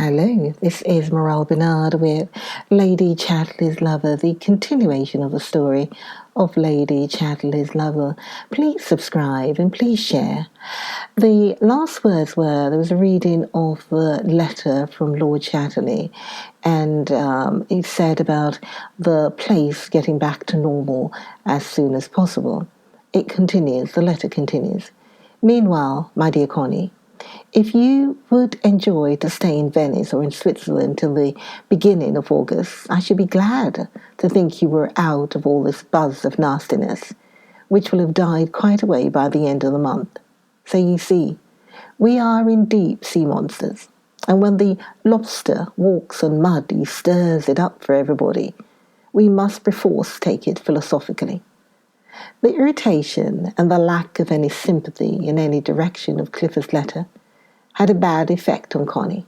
Hello, this is Morel Benard with Lady Chatterley's Lover, the continuation of the story of Lady Chatterley's Lover. Please subscribe and please share. The last words were, there was a reading of the letter from Lord Chatterley, and it said about the place getting back to normal as soon as possible. It continues, the letter continues. Meanwhile, my dear Connie, if you would enjoy to stay in Venice or in Switzerland till the beginning of August, I should be glad to think you were out of all this buzz of nastiness, which will have died quite away by the end of the month. So you see, we are in deep sea monsters, and when the lobster walks on mud, he stirs it up for everybody. We must perforce take it philosophically. The irritation and the lack of any sympathy in any direction of Clifford's letter had a bad effect on Connie,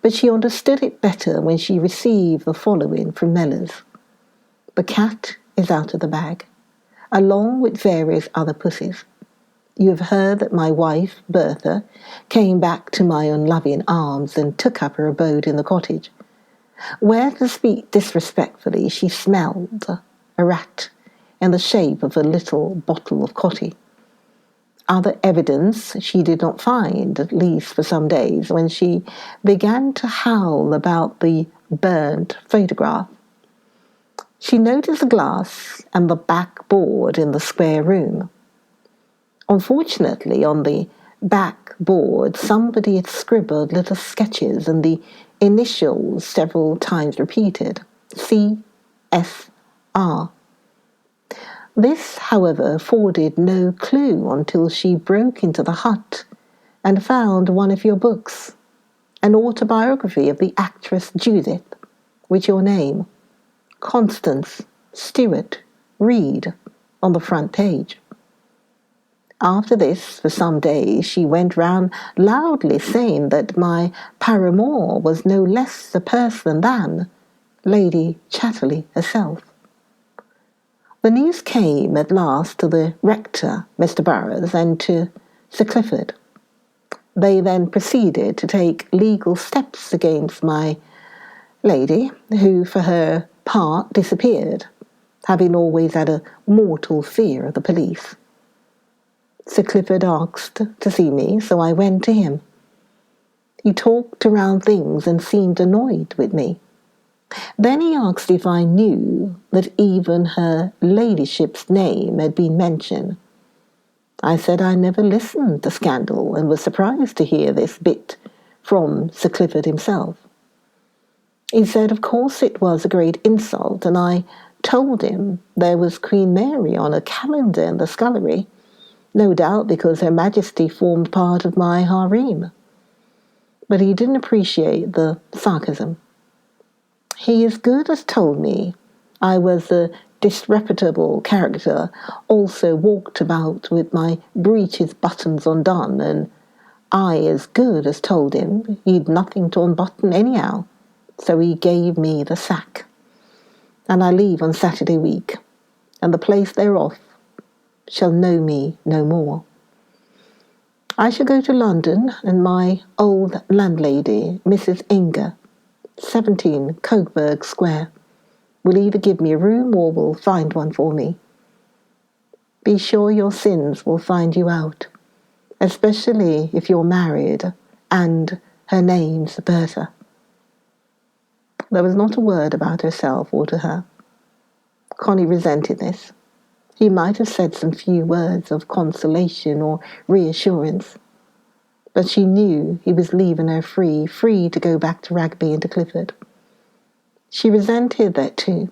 but she understood it better when she received the following from Mellors. The cat is out of the bag, along with various other pussies. You have heard that my wife, Bertha, came back to my unloving arms and took up her abode in the cottage, where, to speak disrespectfully, she smelled a rat in the shape of a little bottle of cotty. Other evidence she did not find, at least for some days, when she began to howl about the burnt photograph. She noticed the glass and the backboard in the square room. Unfortunately, on the backboard, somebody had scribbled little sketches and the initials several times repeated, C.S.R. This, however, afforded no clue until she broke into the hut and found one of your books, an autobiography of the actress Judith, with your name, Constance Stewart Reed, on the front page. After this, for some days, she went round loudly saying that my paramour was no less a person than Lady Chatterley herself. The news came at last to the rector, Mr. Burroughs, and to Sir Clifford. They then proceeded to take legal steps against my lady, who for her part disappeared, having always had a mortal fear of the police. Sir Clifford asked to see me, so I went to him. He talked around things and seemed annoyed with me. Then he asked if I knew that even her ladyship's name had been mentioned. I said I never listened to scandal and was surprised to hear this bit from Sir Clifford himself. He said of course it was a great insult, and I told him there was Queen Mary on a calendar in the scullery, no doubt because Her Majesty formed part of my harem. But he didn't appreciate the sarcasm. He as good as told me I was a disreputable character, also walked about with my breeches buttons undone, and I as good as told him he'd nothing to unbutton anyhow, so he gave me the sack. And I leave on Saturday week, and the place thereof shall know me no more. I shall go to London, and my old landlady, Mrs. Inger, 17 Coburg Square, will either give me a room or will find one for me. Be sure your sins will find you out, especially if you're married and her name's Bertha. There was not a word about herself or to her. Connie resented this. He might have said some few words of consolation or reassurance, but she knew he was leaving her free to go back to Rugby and to Clifford. She resented that too.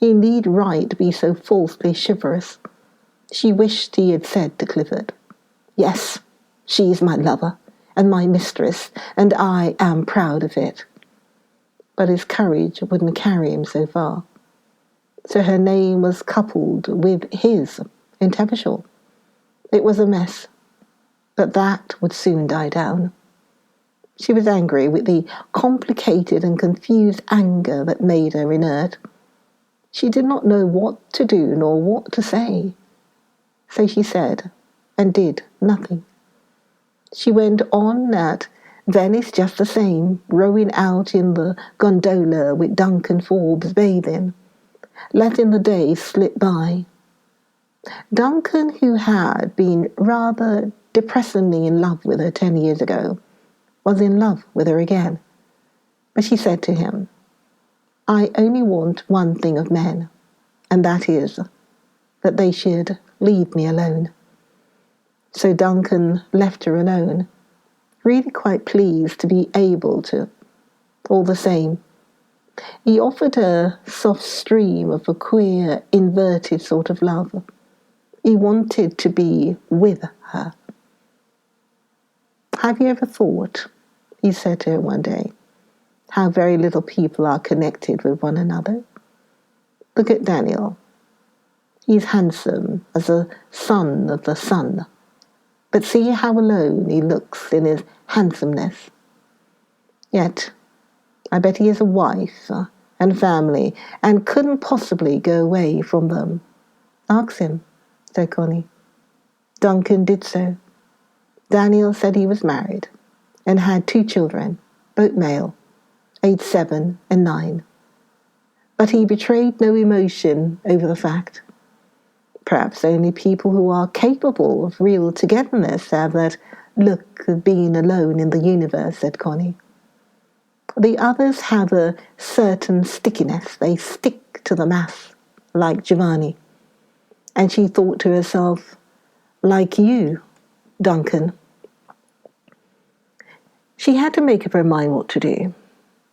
He need right be so falsely chivalrous. She wished he had said to Clifford, "Yes, she is my lover and my mistress, and I am proud of it." But his courage wouldn't carry him so far. So her name was coupled with his in Teversham. It was a mess. But that would soon die down. She was angry with the complicated and confused anger that made her inert. She did not know what to do nor what to say. So she said and did nothing. She went on at Venice just the same, rowing out in the gondola with Duncan Forbes bathing, letting the days slip by. Duncan, who had been rather depressingly in love with her 10 years ago, was in love with her again. But she said to him, "I only want one thing of men, and that is that they should leave me alone." So Duncan left her alone, really quite pleased to be able to. All the same, he offered her a soft stream of a queer, inverted sort of love. He wanted to be with her. "Have you ever thought," he said to her one day, "how very little people are connected with one another? Look at Daniel. He's handsome as a son of the sun. But see how alone he looks in his handsomeness. Yet, I bet he has a wife and family and couldn't possibly go away from them." "Ask him," said Connie. Duncan did so. Daniel said he was married and had 2 children, both male, aged 7 and 9. But he betrayed no emotion over the fact. Perhaps only people who are capable of real togetherness have that look of being alone in the universe, said Connie. The others have a certain stickiness. They stick to the mass, like Giovanni. And she thought to herself, like you, Duncan. She had to make up her mind what to do.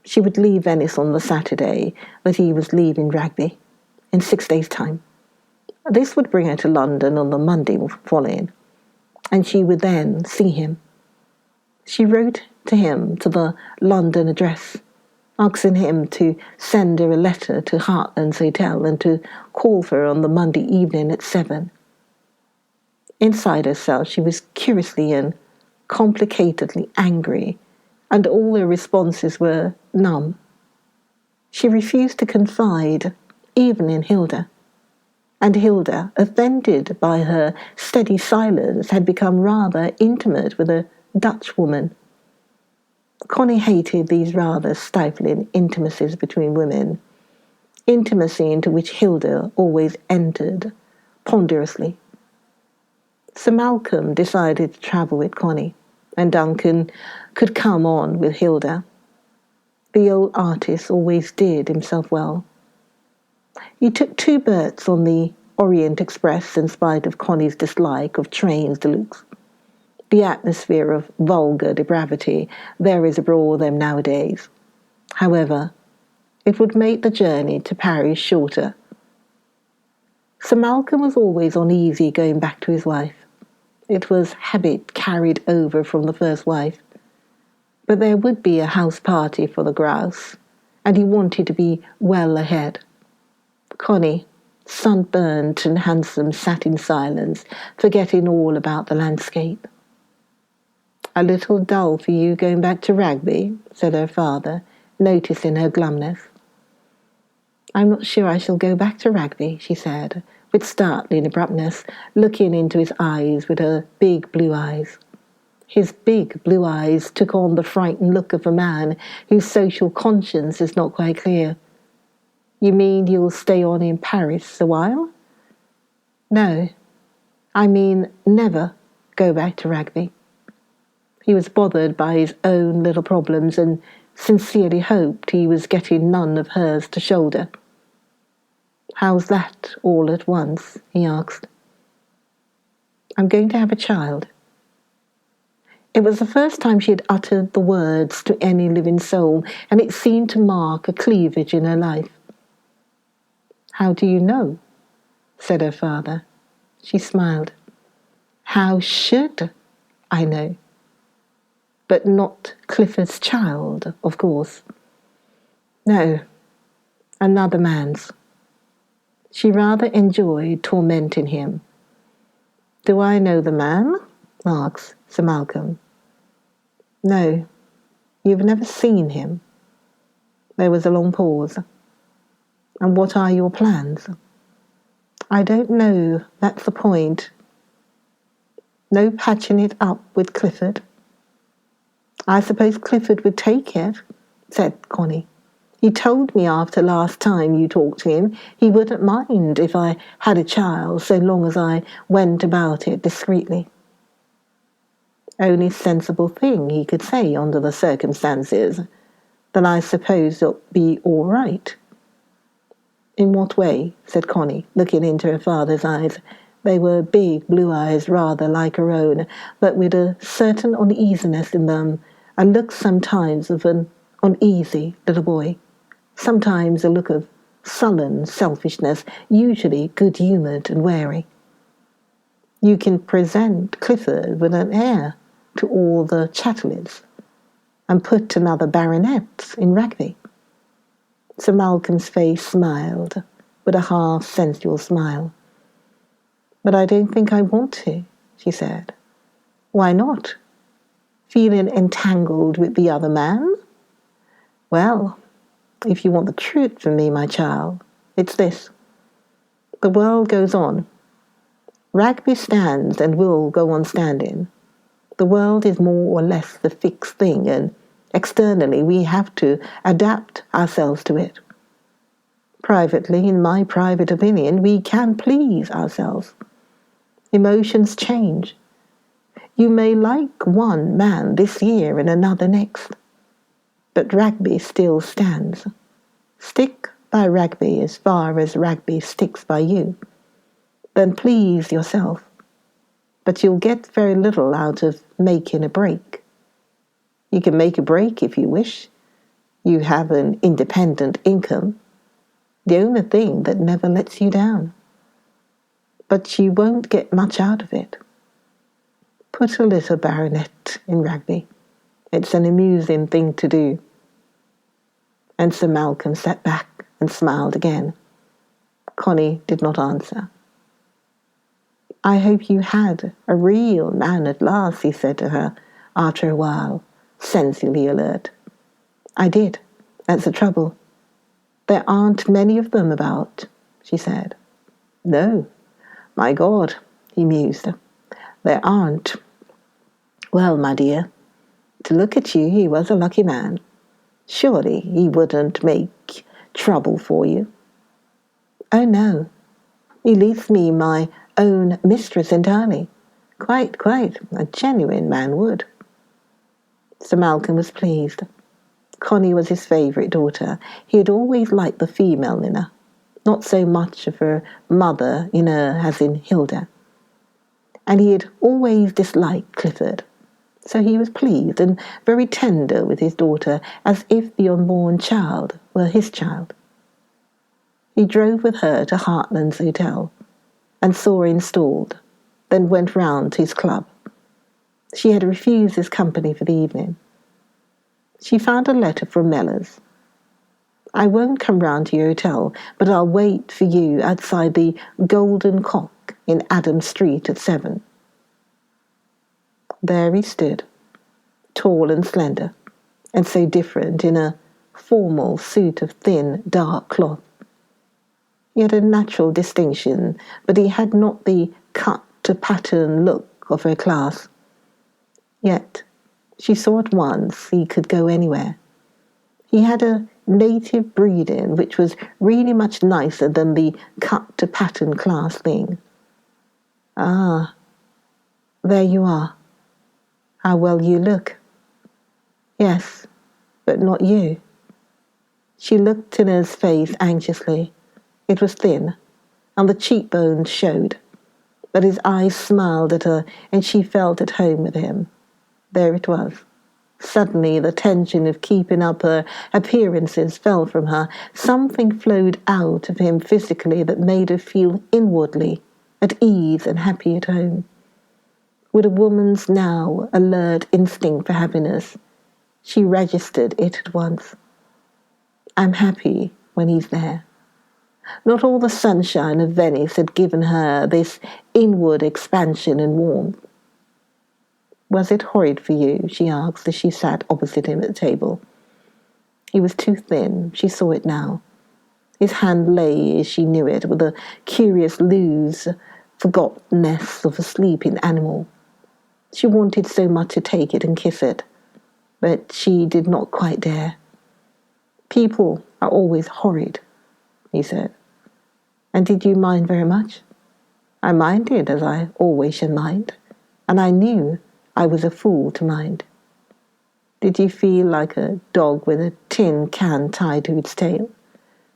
She would leave Venice on the Saturday that he was leaving Rugby, in 6 days' time. This would bring her to London on the Monday following, and she would then see him. She wrote to him to the London address, asking him to send her a letter to Hartland's Hotel and to call for her on the Monday evening at 7. Inside herself, she was curiously and complicatedly angry, and all her responses were numb. She refused to confide, even in Hilda. And Hilda, offended by her steady silence, had become rather intimate with a Dutch woman. Connie hated these rather stifling intimacies between women, intimacy into which Hilda always entered, ponderously. Sir Malcolm decided to travel with Connie, and Duncan could come on with Hilda. The old artist always did himself well. He took 2 berths on the Orient Express in spite of Connie's dislike of trains de luxe. The atmosphere of vulgar depravity there is abroad them nowadays. However, it would make the journey to Paris shorter. Sir Malcolm was always uneasy going back to his wife. It was habit carried over from the first wife. But there would be a house party for the grouse, and he wanted to be well ahead. Connie, sunburnt and handsome, sat in silence, forgetting all about the landscape. "A little dull for you going back to Rugby," said her father, noticing her glumness. "I'm not sure I shall go back to Rugby," she said, with startling abruptness, looking into his eyes with her big blue eyes. His big blue eyes took on the frightened look of a man whose social conscience is not quite clear. "You mean you'll stay on in Paris a while?" "No, I mean never go back to Rugby." He was bothered by his own little problems and sincerely hoped he was getting none of hers to shoulder. "How's that all at once?" he asked. "I'm going to have a child." It was the first time she had uttered the words to any living soul, and it seemed to mark a cleavage in her life. "How do you know?" said her father. She smiled. "How should I know? But not Clifford's child, of course. No, another man's." She rather enjoyed tormenting him. "Do I know the man?" asked Sir Malcolm. "No, you've never seen him." There was a long pause. "And what are your plans?" "I don't know, that's the point." "No patching it up with Clifford?" I suppose Clifford would take it, said Connie. He told me after last time you talked to him he wouldn't mind if I had a child so long as I went about it discreetly. Only sensible thing he could say under the circumstances. Then I suppose it'll be all right. In what way? Said Connie, looking into her father's eyes. They were big blue eyes, rather like her own, but with a certain uneasiness in them, a look sometimes of an uneasy little boy, sometimes a look of sullen selfishness, usually good-humoured and wary. You can present Clifford with an heir to all the Chatterleys, and put another baronet in Rugby. Sir Malcolm's face smiled, with a half-sensual smile. But I don't think I want to, she said. Why not? Feeling entangled with the other man? Well, if you want the truth from me, my child, it's this. The world goes on. Rugby stands and will go on standing. The world is more or less the fixed thing, and externally we have to adapt ourselves to it. Privately, in my private opinion, we can please ourselves. Emotions change. You may like one man this year and another next, but Rugby still stands. Stick by Rugby as far as Rugby sticks by you. Then please yourself. But you'll get very little out of making a break. You can make a break if you wish. You have an independent income, the only thing that never lets you down. But you won't get much out of it. Put a little baronet in Rugby. It's an amusing thing to do. And Sir Malcolm sat back and smiled again. Connie did not answer. I hope you had a real man at last, he said to her after a while, sensibly alert. I did. That's the trouble. There aren't many of them about, she said. No. My God, he mused. There aren't. Well, my dear, to look at you, he was a lucky man. Surely he wouldn't make trouble for you. Oh, no. He leaves me my own mistress entirely. Quite. A genuine man would. Sir Malcolm was pleased. Connie was his favourite daughter. He had always liked the female in her, not so much of her mother in her as in Hilda. And he had always disliked Clifford. So he was pleased and very tender with his daughter, as if the unborn child were his child. He drove with her to Hartland's Hotel and saw her installed, then went round to his club. She had refused his company for the evening. She found a letter from Mellors. I won't come round to your hotel, but I'll wait for you outside the Golden Cock in Adam Street at 7. There he stood, tall and slender, and so different in a formal suit of thin, dark cloth. He had a natural distinction, but he had not the cut-to-pattern look of her class. Yet she saw at once he could go anywhere. He had a native breeding which was really much nicer than the cut-to-pattern class thing. Ah, there you are. How well you look. Yes, but not you. She looked in his face anxiously. It was thin, and the cheekbones showed, but his eyes smiled at her, and she felt at home with him. There it was. Suddenly the tension of keeping up her appearances fell from her. Something flowed out of him physically that made her feel inwardly at ease and happy at home. With a woman's now alert instinct for happiness, she registered it at once. I'm happy when he's there. Not all the sunshine of Venice had given her this inward expansion and warmth. Was it horrid for you? She asked as she sat opposite him at the table. He was too thin. She saw it now. His hand lay, as she knew it, with a curious loose forgottenness of a sleeping animal. She wanted so much to take it and kiss it. but she did not quite dare. "People are always horrid," he said. "And did you mind very much?" "I minded, as I always should mind, and I knew I was a fool to mind." "Did you feel like a dog with a tin can tied to its tail?"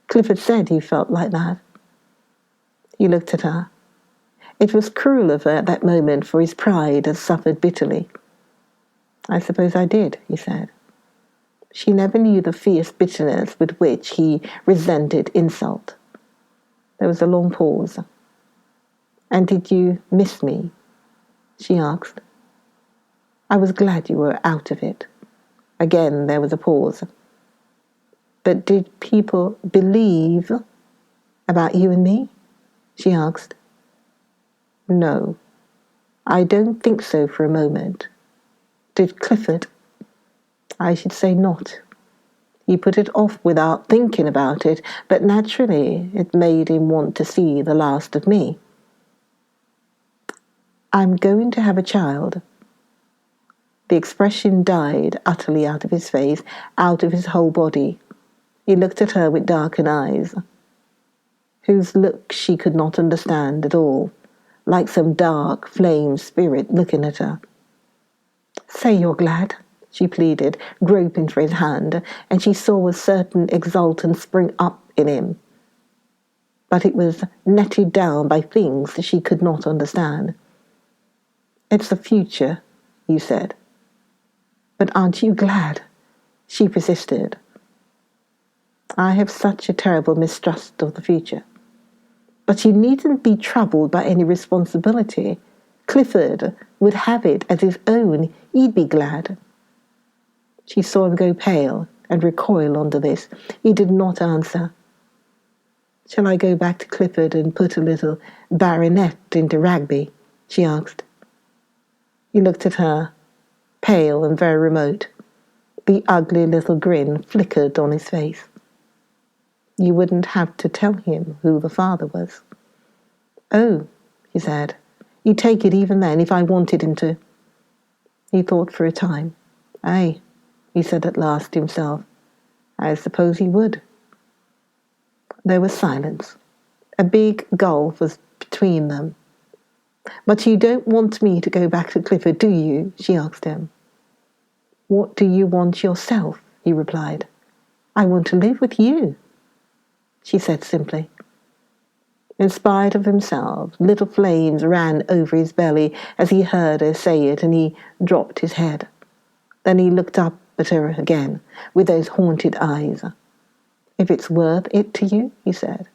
"Clifford said you felt like that." He looked at her. It was cruel of her at that moment, for his pride had suffered bitterly. "I suppose I did," he said. She never knew the fierce bitterness with which he resented insult. There was a long pause. "And did you miss me?" she asked. "I was glad you were out of it." Again there was a pause. "But did people believe about you and me?" she asked. "No, I don't think so for a moment." "Did Clifford?" "I should say not. He put it off without thinking about it, but naturally it made him want to see the last of me." "I'm going to have a child." The expression died utterly out of his face, out of his whole body. He looked at her with darkened eyes, whose look she could not understand at all, like some dark flame spirit looking at her. "Say you're glad," she pleaded, groping for his hand, and she saw a certain exultance spring up in him. But it was netted down by things she could not understand. "It's the future," you said. "But aren't you glad?" she persisted. "I have such a terrible mistrust of the future. But you needn't be troubled by any responsibility. Clifford would have it as his own. He'd be glad." She saw him go pale and recoil under this. He did not answer. "Shall I go back to Clifford and put a little baronet into Rugby?" she asked. He looked at her, pale and very remote. The ugly little grin flickered on his face. "You wouldn't have to tell him who the father was." "Oh," he said, "you'd take it even then if I wanted him to." He thought for a time. "Aye," he said at last to himself, "I suppose he would." There was silence. A big gulf was between them. "But you don't want me to go back to Clifford, do you?" she asked him. "What do you want yourself?" he replied. "I want to live with you," she said simply. In spite of himself, little flames ran over his belly as he heard her say it, and he dropped his head. Then he looked up at her again with those haunted eyes. "If it's worth it to you," he said,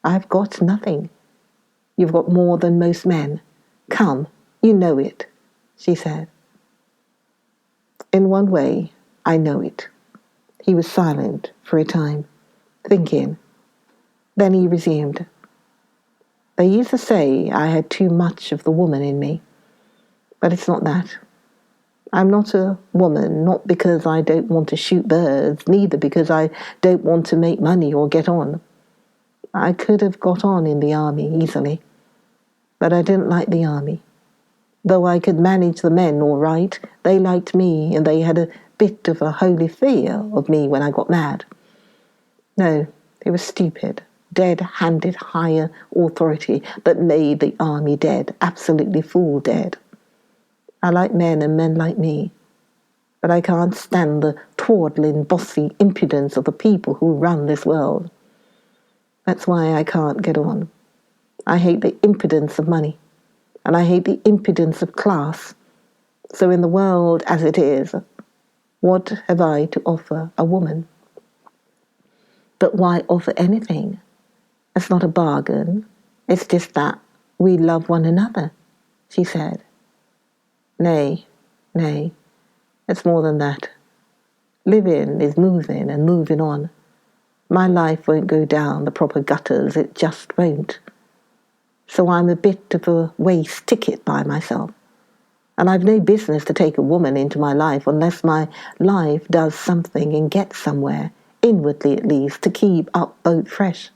"I've got nothing." "You've got more than most men. Come, you know it," she said. "In one way, I know it." He was silent for a time, thinking. Then he resumed. "They used to say I had too much of the woman in me. But it's not that. I'm not a woman, not because I don't want to shoot birds, neither because I don't want to make money or get on. I could have got on in the army easily, but I didn't like the army. Though I could manage the men all right, they liked me, and they had a bit of a holy fear of me when I got mad. No, it was stupid, dead-handed higher authority that made the army dead, absolutely fool dead. I like men and men like me, but I can't stand the twaddling, bossy impudence of the people who run this world. That's why I can't get on. I hate the impudence of money, and I hate the impudence of class. So in the world as it is, what have I to offer a woman? But why offer anything? It's not a bargain. It's just that we love one another," she said. Nay, it's more than that. Living is moving and moving on. My life won't go down the proper gutters, it just won't. So I'm a bit of a waste ticket by myself. And I've no business to take a woman into my life unless my life does something and gets somewhere, inwardly at least, to keep up boat fresh.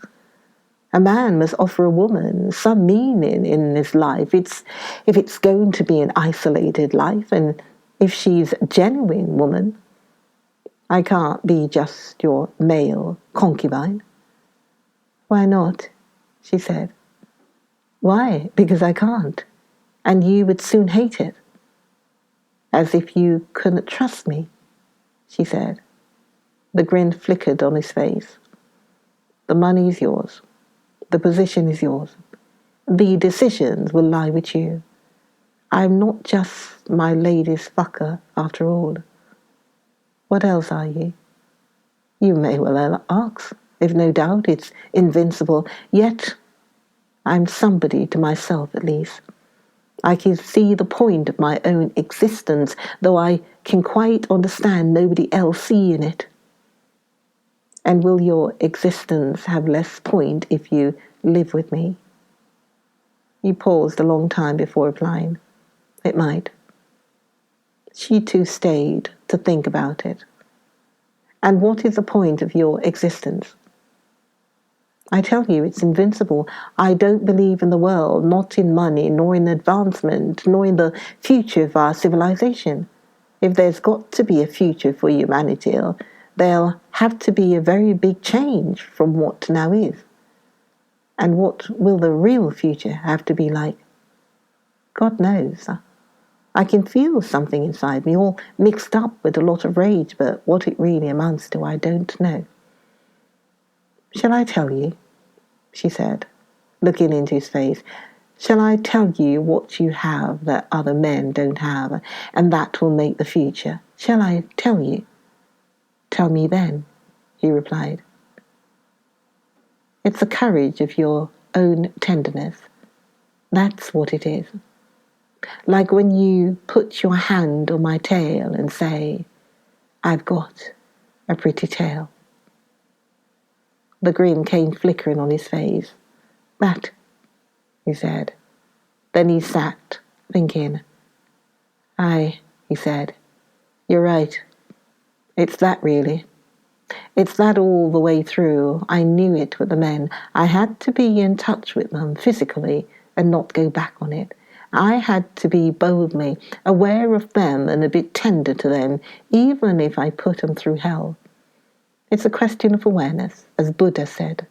A man must offer a woman some meaning in his life. If it's going to be an isolated life, and if she's a genuine woman, I can't be just your male concubine." "Why not?" she said. "Why? Because I can't, and you would soon hate it." "As if you couldn't trust me," she said. The grin flickered on his face. "The money is yours. The position is yours. The decisions will lie with you. I'm not just my lady's fucker after all." "What else are you?" "You may well ask. If no doubt it's invincible, yet I'm somebody to myself at least. I can see the point of my own existence, though I can quite understand nobody else seeing it." "And will your existence have less point if you live with me?" He paused a long time before replying. "It might." She too stayed to think about it. "And what is the point of your existence?" "I tell you, it's invincible. I don't believe in the world, not in money, nor in advancement, nor in the future of our civilization. If there's got to be a future for humanity, there'll have to be a very big change from what now is. And what will the real future have to be like? God knows. I can feel something inside me, all mixed up with a lot of rage, but what it really amounts to, I don't know." "Shall I tell you?" she said, looking into his face. "Shall I tell you what you have that other men don't have, and that will make the future? Shall I tell you?" "Tell me then," he replied. "It's the courage of your own tenderness. That's what it is. Like when you put your hand on my tail and say, 'I've got a pretty tail.'" The grin came flickering on his face. "That," he said. Then he sat, thinking. "Aye," he said. "You're right. It's that really. It's that all the way through. I knew it with the men. I had to be in touch with them physically and not go back on it. I had to be boldly aware of them and a bit tender to them, even if I put them through hell. It's a question of awareness, as Buddha said.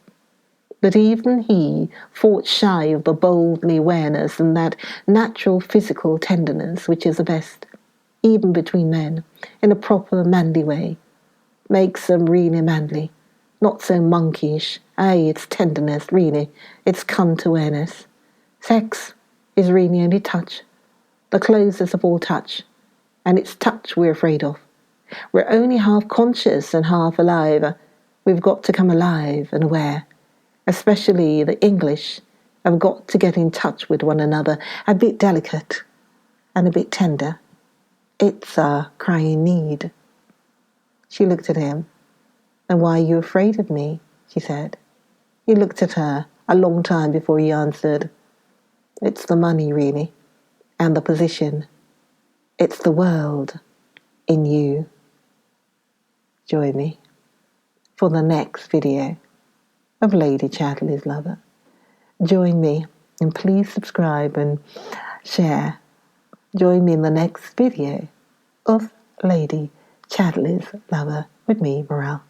But even he fought shy of the boldly awareness and that natural physical tenderness which is the best, even between men, in a proper manly way. Makes them really manly, not so monkeyish. Aye, it's tenderness, really. It's cunt awareness. Sex is really only touch, the closest of all touch, and it's touch we're afraid of. We're only half conscious and half alive. We've got to come alive and aware. Especially the English have got to get in touch with one another, a bit delicate and a bit tender. It's a crying need." She looked at him. "And why are you afraid of me?" she said. He looked at her a long time before he answered. "It's the money, really, and the position. It's the world in you." Join me for the next video of Lady Chatterley's Lover. Join me, and please subscribe and share. Join me in the next video of Lady Chatterley's Lover with me, Morel.